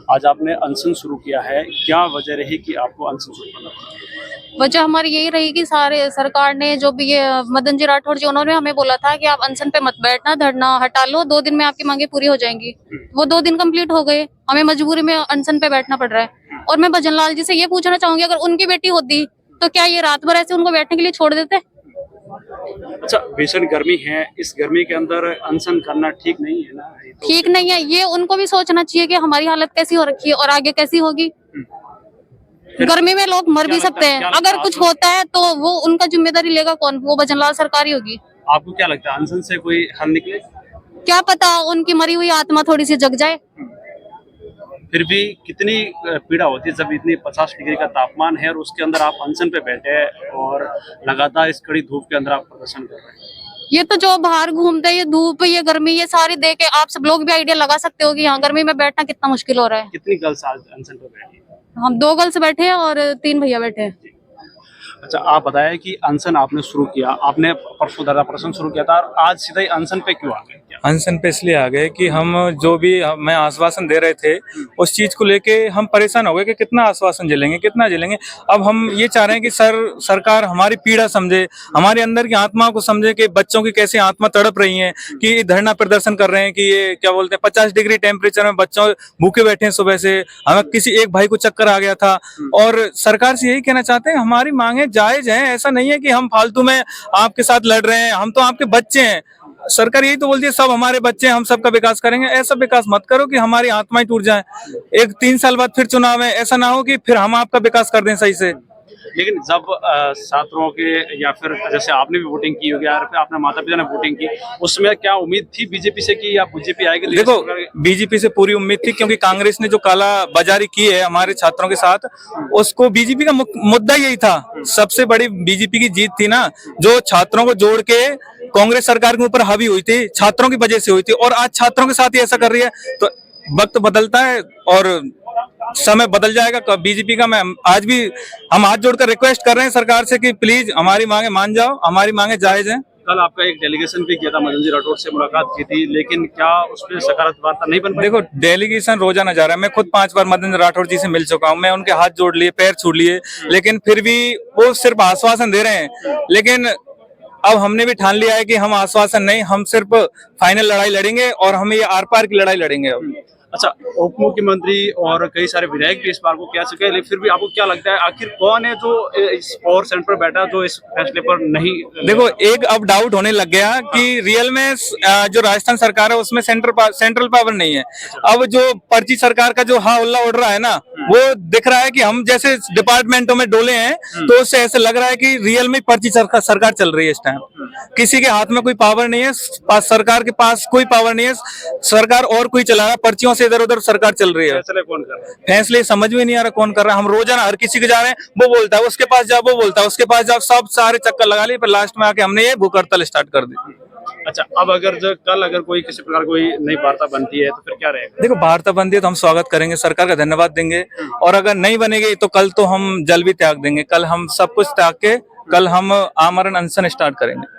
आज आपने अनशन शुरू किया है, क्या वजह रही कि आपको अनशन शुरू करना पड़ा? वजह हमारी यही रही कि सारे सरकार ने जो भी ये मदन जी राठौर जी उन्होंने हमें बोला था कि आप अनशन पे मत बैठना, धरना हटा लो, 2 दिन में आपकी मांगे पूरी हो जाएंगी। वो 2 दिन कंप्लीट हो गए, हमें मजबूरी में अनशन पे बैठना पड़ रहा है। और मैं भजन लाल जी से ये पूछना चाहूंगी, अगर उनकी बेटी होती तो क्या ये रात भर ऐसे उनको बैठने के लिए छोड़ देते? अच्छा, भीषण गर्मी है, इस गर्मी के अंदर अनशन करना ठीक नहीं है ना? ये तो ठीक नहीं है, ये उनको भी सोचना चाहिए कि हमारी हालत कैसी हो रखी है और आगे कैसी होगी। गर्मी में लोग मर भी सकते हैं, अगर कुछ होता है तो वो उनका जिम्मेदारी लेगा कौन? वो भजन लाल सरकार ही होगी। आपको क्या लगता है अनशन से कोई हल निकले? क्या पता उनकी मरी हुई आत्मा थोड़ी सी जग जाए। फिर भी कितनी पीड़ा होती है जब इतनी 50 डिग्री का तापमान है और उसके अंदर आप अनशन पे बैठे हैं और लगातार इस कड़ी धूप के अंदर आप प्रदर्शन कर रहे हैं। ये तो जो बाहर घूमते हैं, ये धूप, ये गर्मी, ये सारी देख के आप सब लोग भी आइडिया लगा सकते हो कि यहाँ गर्मी में बैठना कितना मुश्किल हो रहा है। कितनी गर्ल्स आज अनशन पे बैठी है? हम 2 गर्ल्स बैठे हैं और 3 भैया बैठे हैं। अच्छा, आप बताएं कि अनशन आपने शुरू किया, आपने परसों धरना प्रदर्शन शुरू किया था और आज सीधे ही अनशन पे क्यों आ गए? क्या? अनशन पे इसलिए आ गए कि हम जो भी हमें आश्वासन दे रहे थे उस चीज को लेके हम परेशान हो गए कि कितना आश्वासन झेलेंगे, कितना झेलेंगे। अब हम ये चाह रहे हैं कि सरकार हमारी पीड़ा समझे, हमारे अंदर की आत्मा को समझे कि बच्चों की कैसे आत्मा तड़प रही है, कि धरना प्रदर्शन कर रहे हैं कि ये क्या बोलते हैं 50 डिग्री टेम्परेचर में बच्चों भूखे बैठे हैं सुबह से। हमें किसी एक भाई को चक्कर आ गया था और सरकार से यही कहना चाहते हैं हमारी मांगे जायज हैं। ऐसा नहीं है कि हम फालतू में आपके साथ लड़ रहे हैं, हम तो आपके बच्चे हैं। सरकार यही तो बोलती है सब हमारे बच्चे हैं, हम सबका विकास करेंगे। ऐसा विकास मत करो कि हमारी आत्माएं टूट जाएं। 3 साल बाद फिर चुनाव है, ऐसा ना हो कि फिर हम आपका विकास कर दें सही से। लेकिन जब छात्रों के या फिर जैसे आपने भी वोटिंग की होगी या फिर आपने माता पिता ने वोटिंग की, उसमें क्या उम्मीद थी बीजेपी से कि या बीजेपी आएगी? देखो, बीजेपी से पूरी उम्मीद थी क्योंकि कांग्रेस ने जो काला बाजारी की है हमारे छात्रों के साथ, उसको बीजेपी का मुद्दा यही था। सबसे बड़ी बीजेपी की जीत थी ना, जो छात्रों को जोड़ के कांग्रेस सरकार के ऊपर हावी हुई थी, छात्रों की वजह से हुई थी। और आज छात्रों के साथ ही ऐसा कर रही है तो वक्त बदलता है और समय बदल जाएगा बीजेपी का। मैं आज भी हम हाथ जोड़कर रिक्वेस्ट कर रहे हैं सरकार से कि प्लीज हमारी मांगे मान जाओ, हमारी मांगे जायज हैं। कल आपका एक डेलीगेशन भी किया था, मदन जी राठौर से मुलाकात की थी, लेकिन क्या उसमें सकारात्मक वार्ता नहीं बन पाई? देखो, डेलीगेशन रोजाना जा रहा है। मैं खुद 5 बार मदन राठौर जी से मिल चुका हूँ, मैं उनके हाथ जोड़ लिए, पैर छू लिए, लेकिन फिर भी वो सिर्फ आश्वासन दे रहे हैं। लेकिन अब हमने भी ठान लिया है कि हम आश्वासन नहीं, हम सिर्फ फाइनल लड़ाई लड़ेंगे और हम ये आर पार की लड़ाई लड़ेंगे। अब अच्छा, उप मुख्यमंत्री और कई सारे विधायक भी इस बार को कह चुके हैं, लेकिन फिर भी आपको क्या लगता है आखिर कौन है जो इस पावर सेंटर पर बैठा जो इस फैसले पर नहीं? देखो, एक अब डाउट होने लग गया कि रियल में जो राजस्थान सरकार है उसमें सेंट्रल पावर नहीं है। अब जो पर्ची सरकार का जो हा उल्ला उड़ रहा है ना, वो दिख रहा है कि हम जैसे डिपार्टमेंटों में डोले हैं, तो उससे ऐसे लग रहा है कि रियल में पर्ची सरकार चल रही है इस टाइम। किसी के हाथ में कोई पावर नहीं है, सरकार के पास कोई पावर नहीं है। सरकार और कोई चला रहा है, पर्चियों से इधर उधर सरकार चल रही है। फैसले कौन कर रहा है? फैसले समझ में नहीं आ रहा कौन कर रहा है। हम रोजाना हर किसी के जा रहे हैं, वो बोलता है उसके पास जाओ, वो बोलता है उसके पास जाओ, सब सारे चक्कर लगा लिए, पर लास्ट में आके हमने ये भूख हड़ताल स्टार्ट कर दी। अच्छा, अब अगर कोई किसी प्रकार कोई नई वार्ता बनती है तो फिर क्या रहेगा? देखो, वार्ता बनती है तो हम स्वागत करेंगे, सरकार का धन्यवाद देंगे। और अगर नहीं बनेगी तो कल तो हम जल भी त्याग देंगे। कल हम सब कुछ त्याग के कल हम आमरण अनशन स्टार्ट करेंगे।